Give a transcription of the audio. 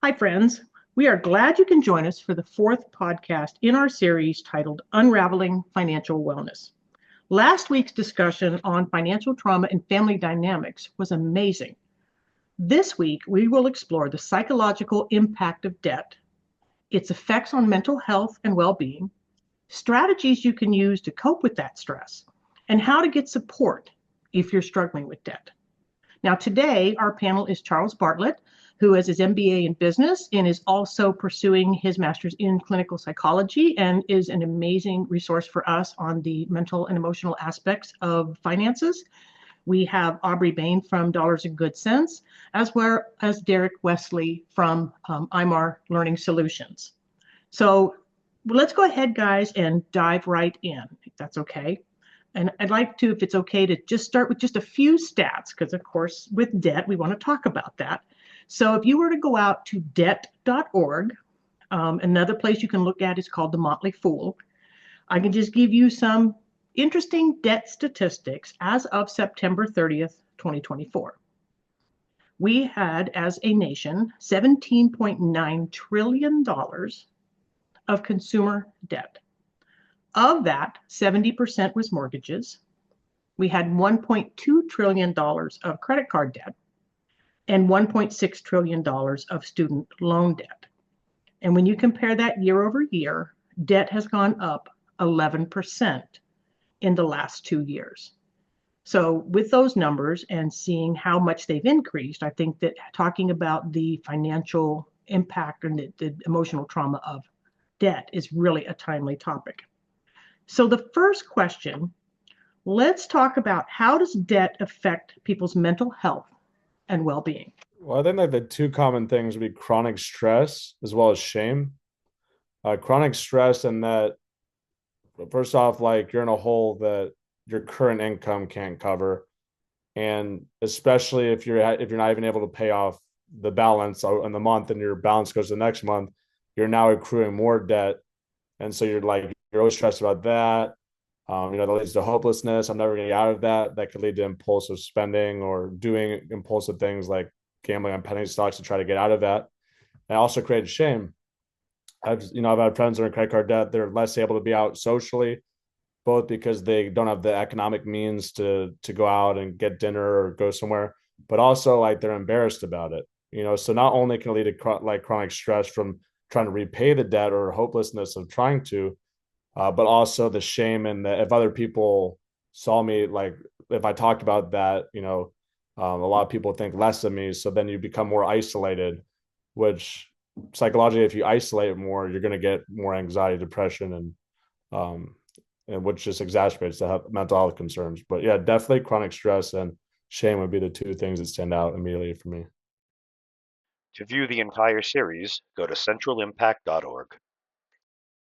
Hi, friends. We are glad you can join us for the fourth podcast in our series titled Unraveling Financial Wellness. Last week's discussion on financial trauma and family dynamics was amazing. This week, we will explore the psychological impact of debt, its effects on mental health and well being, strategies you can use to cope with that stress, and how to get support if you're struggling with debt. Now, today, our panel is Charles Bartlett, who has his MBA in business and is also pursuing his master's in clinical psychology and is an amazing resource for us on the mental and emotional aspects of finances. We have Aubrey Bain from Dollars and Good Cents, as well as Derek Wesley from IMAR Learning Solutions. So let's go ahead, guys, and dive right in, if that's okay. And I'd like to, if it's okay, to just start with just a few stats, because of course, with debt, we want to talk about that. So if you were to go out to debt.org, another place you can look at is called The Motley Fool. I can just give you some interesting debt statistics as of September 30th, 2024. We had, as a nation, $17.9 trillion of consumer debt. Of that, 70% was mortgages. We had $1.2 trillion of credit card debt and $1.6 trillion of student loan debt. And when you compare that year over year, debt has gone up 11% in the last 2 years. So with those numbers and seeing how much they've increased, I think that talking about the financial impact and the emotional trauma of debt is really a timely topic. So the first question, let's talk about how does debt affect people's mental health and well-being? Well, I think like the two common things would be chronic stress as well as shame. Chronic stress and that first off, like you're in a hole that your current income can't cover, and especially if you're not even able to pay off the balance in the month, and your balance goes to the next month, you're now accruing more debt, and so you're always stressed about that. That leads to hopelessness. I'm never going to get out of that. That could lead to impulsive spending or doing impulsive things like gambling on penny stocks to try to get out of that. And also created shame. I've had friends that are in credit card debt. They're less able to be out socially, both because they don't have the economic means to go out and get dinner or go somewhere, but also like they're embarrassed about it. So not only can it lead to like chronic stress from trying to repay the debt or hopelessness of trying to, but also the shame and if other people saw me, like if I talked about that, a lot of people think less of me. So then you become more isolated, which psychologically, if you isolate more, you're going to get more anxiety, depression, and which just exacerbates the mental health concerns. But yeah, definitely chronic stress and shame would be the two things that stand out immediately for me. To view the entire series, go to centralimpact.org.